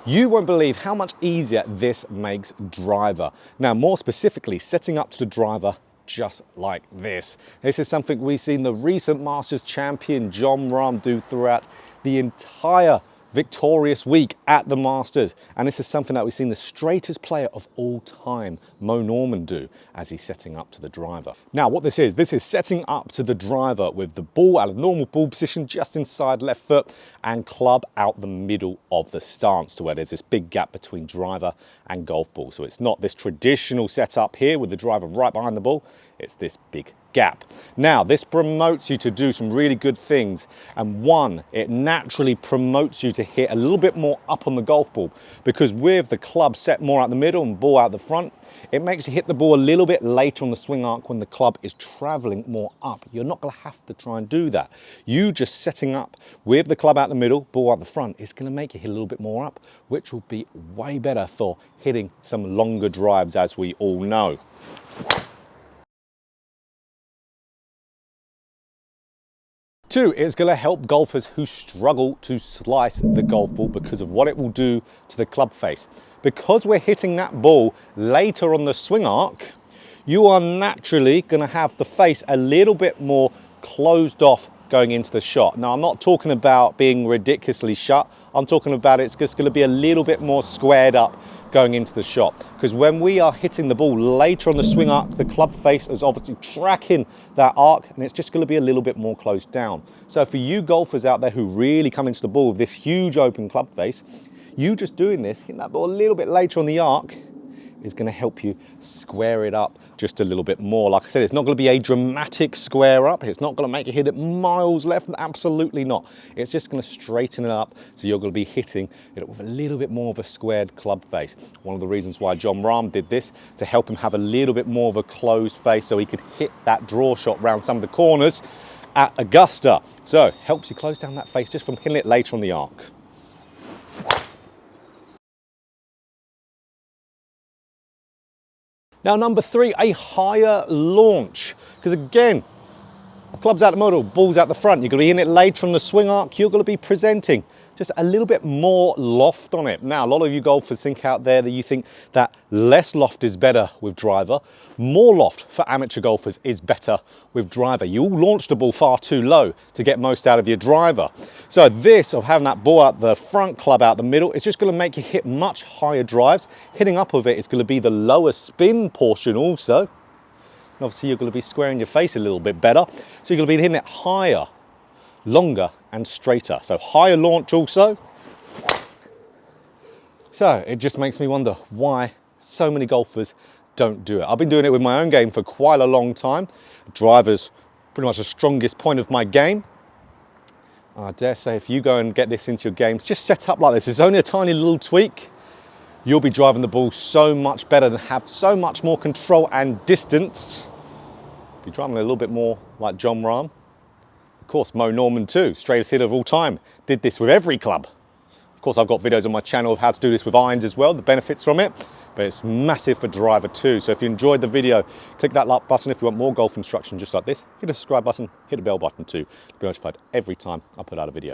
You won't believe how much easier this makes driver. Now, more specifically, setting up to the driver just like this. This is something we've seen the recent Masters champion Jon Rahm do throughout the entire victorious week at the Masters, and this is something that we've seen the straightest player of all time, Mo Norman, do as he's setting up to the driver. Now what this is setting up to the driver with the ball out of normal ball position just inside left foot and club out the middle of the stance to where there's this big gap between driver and golf ball. So it's not this traditional setup here with the driver right behind the ball, it's this big gap. Now this promotes you to do some really good things, and one, it naturally promotes you to hit a little bit more up on the golf ball, because with the club set more out the middle and ball out the front, it makes you hit the ball a little bit later on the swing arc when the club is traveling more up. You're not going to have to try and do that. You just setting up with the club out the middle, ball out the front, is going to make you hit a little bit more up, which will be way better for hitting some longer drives, as we all know. Two, it's going to help golfers who struggle to slice the golf ball because of what it will do to the club face. Because we're hitting that ball later on the swing arc, you are naturally going to have the face a little bit more closed off going into the shot. Now, I'm not talking about being ridiculously shut. I'm talking about it's just going to be a little bit more squared up going into the shot, because when we are hitting the ball later on the swing arc, the club face is obviously tracking that arc, and it's just going to be a little bit more closed down. So for you golfers out there who really come into the ball with this huge open club face, you just doing this, hitting that ball a little bit later on the arc, is going to help you square it up just a little bit more. Like I said, it's not going to be a dramatic square up. It's not going to make you hit it miles left. Absolutely not. It's just going to straighten it up, so you're going to be hitting it with a little bit more of a squared club face. One of the reasons why Jon Rahm did this, to help him have a little bit more of a closed face so he could hit that draw shot round some of the corners at Augusta. So helps you close down that face just from hitting it later on the arc. Now, number three, a higher launch. Because again, club's out the middle, ball's out the front. You're going to be in it later on the swing arc. You're going to be presenting just a little bit more loft on it. Now, a lot of you golfers think out there that you think that less loft is better with driver. More loft for amateur golfers is better with driver. You all launch the ball far too low to get most out of your driver. So this, of having that ball out the front, club out the middle, it's just going to make you hit much higher drives. Hitting up of it is going to be the lower spin portion also. And obviously you're going to be squaring your face a little bit better. So you're going to be hitting it higher, longer and straighter. So higher launch also. So it just makes me wonder why so many golfers don't do it. I've been doing it with my own game for quite a long time. Driver's pretty much the strongest point of my game. I dare say if you go and get this into your games, just set up like this. It's only a tiny little tweak. You'll be driving the ball so much better and have so much more control and distance. Be driving a little bit more like Jon Rahm. Of course, Mo Norman too, straightest hitter of all time, did this with every club. Of course, I've got videos on my channel of how to do this with irons as well, the benefits from it, but it's massive for driver too. So if you enjoyed the video, click that like button if you want more golf instruction just like this. Hit the subscribe button, hit the bell button too, to be notified every time I put out a video.